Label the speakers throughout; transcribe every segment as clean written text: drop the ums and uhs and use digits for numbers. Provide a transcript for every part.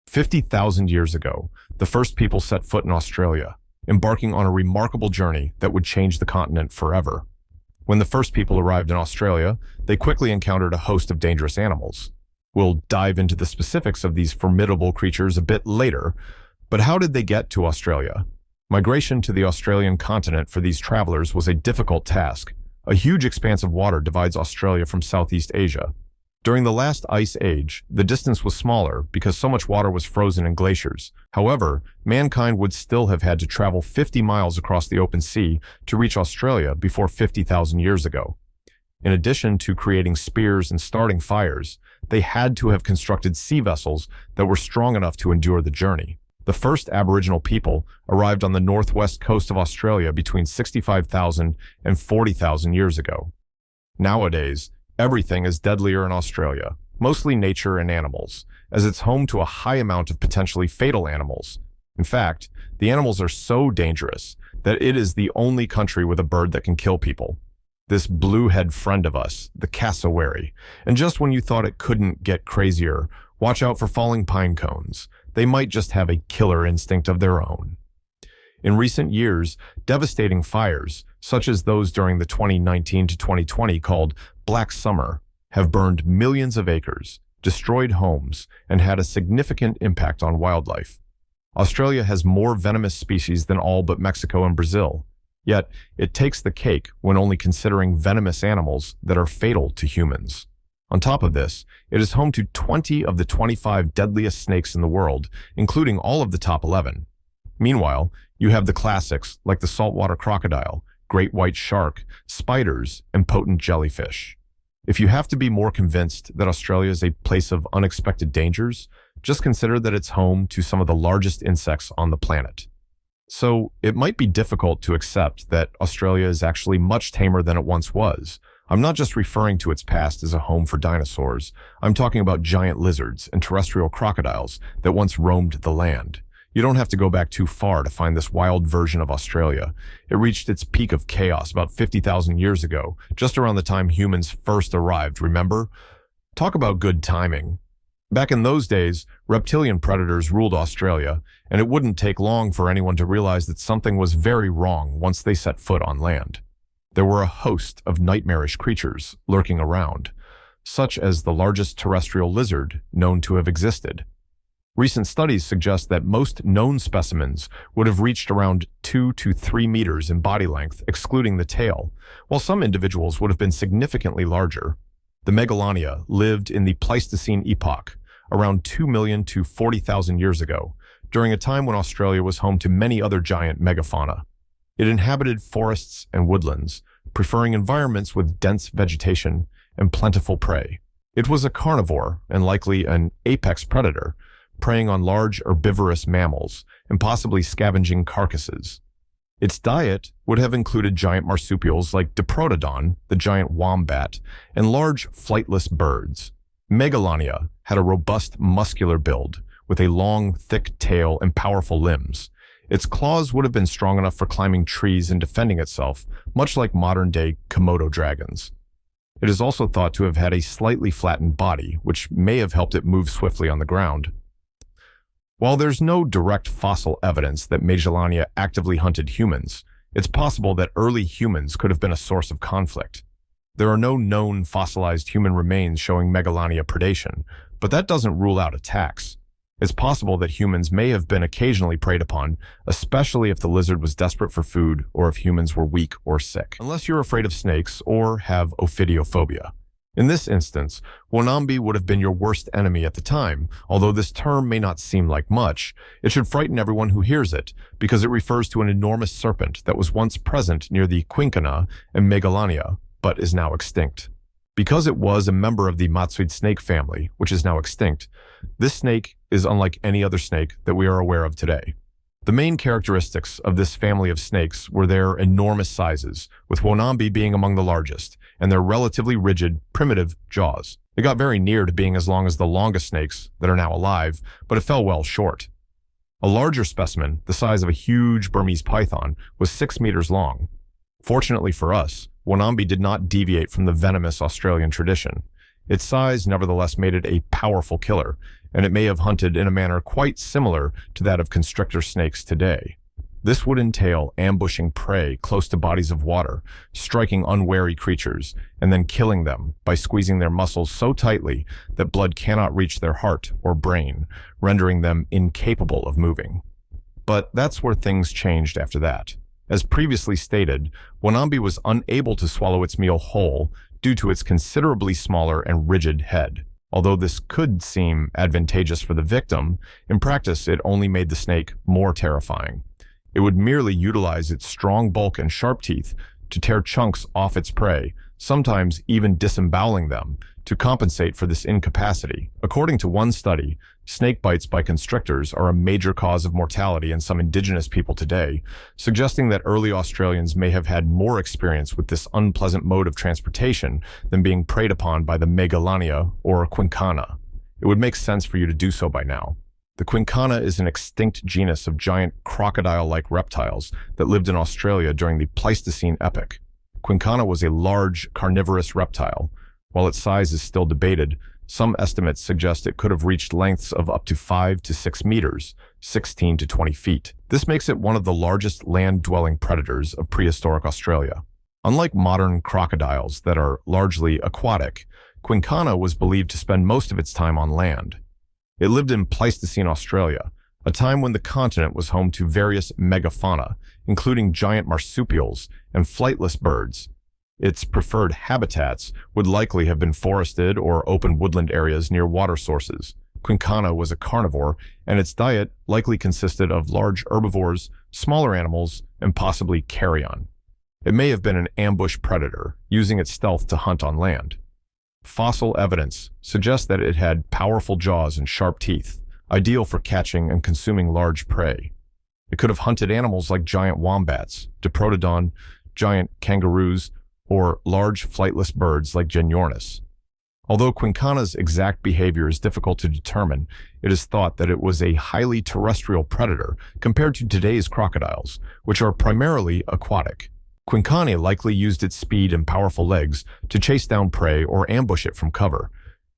Speaker 1: 50,000 years ago, the first people set foot in Australia, embarking on a remarkable journey that would change the continent forever. When the first people arrived in Australia, they quickly encountered a host of dangerous animals. We'll dive into the specifics of these formidable creatures a bit later, but how did they get to Australia? Migration to the Australian continent for these travelers was a difficult task. A huge expanse of water divides Australia from Southeast Asia. During the last ice age, the distance was smaller because so much water was frozen in glaciers. However, mankind would still have had to travel 50 miles across the open sea to reach Australia before 50,000 years ago. In addition to creating spears and starting fires, they had to have constructed sea vessels that were strong enough to endure the journey. The first Aboriginal people arrived on the northwest coast of Australia between 65,000 and 40,000 years ago. Nowadays, everything is deadlier in Australia, mostly nature and animals, as it's home to a high amount of potentially fatal animals. In fact, the animals are so dangerous that it is the only country with a bird that can kill people. This bluehead friend of us, the cassowary. And just when you thought it couldn't get crazier, watch out for falling pine cones. They might just have a killer instinct of their own. In recent years, devastating fires, such as those during the 2019 to 2020 called Black Summer, have burned millions of acres, destroyed homes, and had a significant impact on wildlife. Australia has more venomous species than all but Mexico and Brazil. Yet, it takes the cake when only considering venomous animals that are fatal to humans. On top of this, it is home to 20 of the 25 deadliest snakes in the world, including all of the top 11. Meanwhile, you have the classics like the saltwater crocodile, great white shark, spiders, and potent jellyfish. If you have to be more convinced that Australia is a place of unexpected dangers, just consider that it's home to some of the largest insects on the planet. So, it might be difficult to accept that Australia is actually much tamer than it once was. I'm not just referring to its past as a home for dinosaurs. I'm talking about giant lizards and terrestrial crocodiles that once roamed the land. You don't have to go back too far to find this wild version of Australia. It reached its peak of chaos about 50,000 years ago, just around the time humans first arrived, remember? Talk about good timing. Back in those days, reptilian predators ruled Australia, and it wouldn't take long for anyone to realize that something was very wrong once they set foot on land. There were a host of nightmarish creatures lurking around, such as the largest terrestrial lizard known to have existed. Recent studies suggest that most known specimens would have reached around 2 to 3 meters in body length, excluding the tail, while some individuals would have been significantly larger. The Megalania lived in the Pleistocene epoch, around 2 million to 40,000 years ago, during a time when Australia was home to many other giant megafauna. It inhabited forests and woodlands, preferring environments with dense vegetation and plentiful prey. It was a carnivore and likely an apex predator, preying on large herbivorous mammals and possibly scavenging carcasses. Its diet would have included giant marsupials like Diprotodon, the giant wombat, and large flightless birds. Megalania had a robust muscular build, with a long, thick tail and powerful limbs. Its claws would have been strong enough for climbing trees and defending itself, much like modern-day Komodo dragons. It is also thought to have had a slightly flattened body, which may have helped it move swiftly on the ground. While there's no direct fossil evidence that Megalania actively hunted humans, it's possible that early humans could have been a source of conflict. There are no known fossilized human remains showing Megalania predation, but that doesn't rule out attacks. It's possible that humans may have been occasionally preyed upon, especially if the lizard was desperate for food or if humans were weak or sick. Unless you're afraid of snakes or have ophidiophobia. In this instance, Wonambi would have been your worst enemy at the time. Although this term may not seem like much, it should frighten everyone who hears it, because it refers to an enormous serpent that was once present near the Quinkana and Megalania, but is now extinct. Because it was a member of the Matsuid snake family, which is now extinct, this snake is unlike any other snake that we are aware of today. The main characteristics of this family of snakes were their enormous sizes, with Wonambi being among the largest, and their relatively rigid, primitive jaws. They got very near to being as long as the longest snakes that are now alive, but it fell well short. A larger specimen, the size of a huge Burmese python, was 6 meters long. Fortunately for us, Wonambi did not deviate from the venomous Australian tradition. Its size nevertheless made it a powerful killer, and it may have hunted in a manner quite similar to that of constrictor snakes today. This would entail ambushing prey close to bodies of water, striking unwary creatures, and then killing them by squeezing their muscles so tightly that blood cannot reach their heart or brain, rendering them incapable of moving. But that's where things changed after that. As previously stated, Wanambi was unable to swallow its meal whole due to its considerably smaller and rigid head. Although this could seem advantageous for the victim, in practice it only made the snake more terrifying. It would merely utilize its strong bulk and sharp teeth to tear chunks off its prey, sometimes even disemboweling them, to compensate for this incapacity. According to one study, snake bites by constrictors are a major cause of mortality in some indigenous people today, suggesting that early Australians may have had more experience with this unpleasant mode of transportation than being preyed upon by the Megalania or Quincana. It would make sense for you to do so by now. The Quincana is an extinct genus of giant crocodile-like reptiles that lived in Australia during the Pleistocene epoch. Quincana was a large carnivorous reptile. While its size is still debated, some estimates suggest it could have reached lengths of up to 5 to 6 meters, 16 to 20 feet. This makes it one of the largest land-dwelling predators of prehistoric Australia. Unlike modern crocodiles that are largely aquatic, Quincana was believed to spend most of its time on land. It lived in Pleistocene Australia, a time when the continent was home to various megafauna, including giant marsupials and flightless birds. Its preferred habitats would likely have been forested or open woodland areas near water sources. Quincana was a carnivore, and its diet likely consisted of large herbivores, smaller animals, and possibly carrion. It may have been an ambush predator, using its stealth to hunt on land. Fossil evidence suggests that it had powerful jaws and sharp teeth, ideal for catching and consuming large prey. It could have hunted animals like giant wombats, Diprotodon, giant kangaroos, or large flightless birds like Genyornis. Although Quincana's exact behavior is difficult to determine, it is thought that it was a highly terrestrial predator compared to today's crocodiles, which are primarily aquatic. Quincana likely used its speed and powerful legs to chase down prey or ambush it from cover.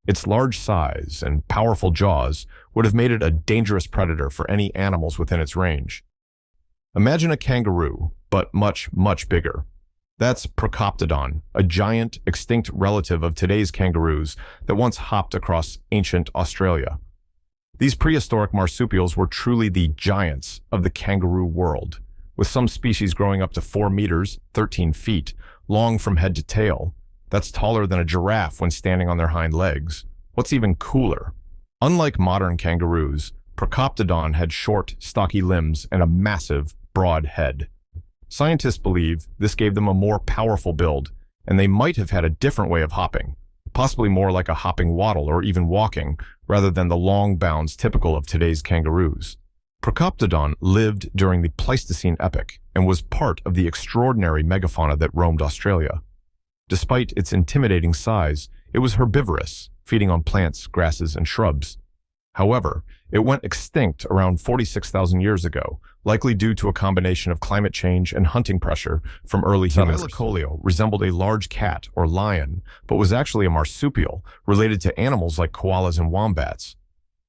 Speaker 1: Its large size and powerful jaws would have made it a dangerous predator for any animals within its range. Imagine a kangaroo, but much, much bigger. That's Procoptodon, a giant, extinct relative of today's kangaroos that once hopped across ancient Australia. These prehistoric marsupials were truly the giants of the kangaroo world, with some species growing up to 4 meters, 13 feet, long from head to tail. That's taller than a giraffe when standing on their hind legs. What's even cooler? Unlike modern kangaroos, Procoptodon had short, stocky limbs and a massive, broad head. Scientists believe this gave them a more powerful build, and they might have had a different way of hopping, possibly more like a hopping waddle or even walking, rather than the long bounds typical of today's kangaroos. Procoptodon lived during the Pleistocene epoch and was part of the extraordinary megafauna that roamed Australia. Despite its intimidating size, it was herbivorous, feeding on plants, grasses, and shrubs. However, it went extinct around 46,000 years ago, likely due to a combination of climate change and hunting pressure from early humans. Thylacoleo resembled a large cat or lion, but was actually a marsupial related to animals like koalas and wombats.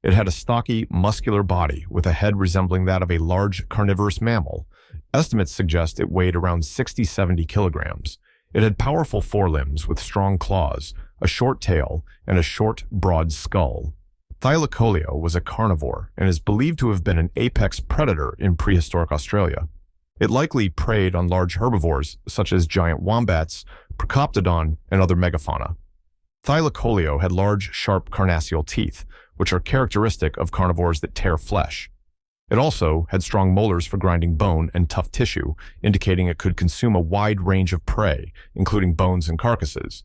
Speaker 1: It had a stocky, muscular body with a head resembling that of a large carnivorous mammal. Estimates suggest it weighed around 60-70 kilograms. It had powerful forelimbs with strong claws, a short tail, and a short, broad skull. Thylacoleo was a carnivore and is believed to have been an apex predator in prehistoric Australia. It likely preyed on large herbivores such as giant wombats, Procoptodon, and other megafauna. Thylacoleo had large, sharp carnassial teeth, which are characteristic of carnivores that tear flesh. It also had strong molars for grinding bone and tough tissue, indicating it could consume a wide range of prey, including bones and carcasses.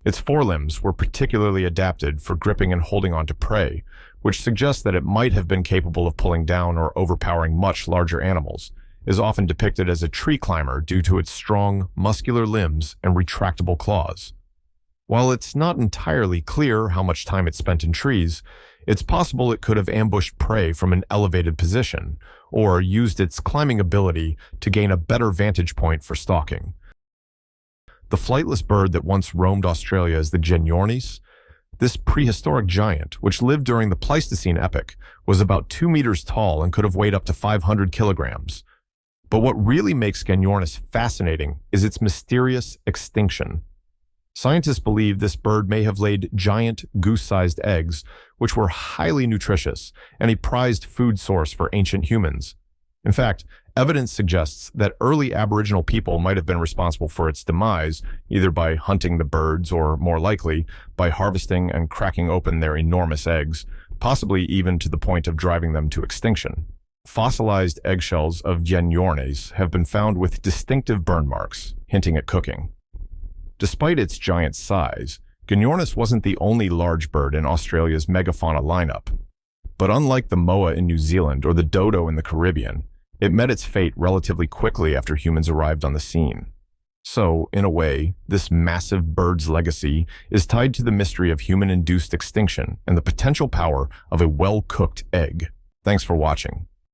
Speaker 1: Its forelimbs were particularly adapted for gripping and holding onto prey, which suggests that it might have been capable of pulling down or overpowering much larger animals. It is often depicted as a tree climber due to its strong, muscular limbs and retractable claws. While it's not entirely clear how much time it spent in trees, it's possible it could have ambushed prey from an elevated position, or used its climbing ability to gain a better vantage point for stalking. The flightless bird that once roamed Australia is the Genyornis. This prehistoric giant, which lived during the Pleistocene epoch, was about 2 meters tall and could have weighed up to 500 kilograms. But what really makes Genyornis fascinating is its mysterious extinction. Scientists believe this bird may have laid giant, goose-sized eggs, which were highly nutritious and a prized food source for ancient humans. In fact, evidence suggests that early Aboriginal people might have been responsible for its demise, either by hunting the birds or, more likely, by harvesting and cracking open their enormous eggs, possibly even to the point of driving them to extinction. Fossilized eggshells of Genyornis have been found with distinctive burn marks, hinting at cooking. Despite its giant size, Genyornis wasn't the only large bird in Australia's megafauna lineup. But unlike the moa in New Zealand or the dodo in the Caribbean, it met its fate relatively quickly after humans arrived on the scene. So, in a way, this massive bird's legacy is tied to the mystery of human-induced extinction and the potential power of a well-cooked egg. Thanks for watching.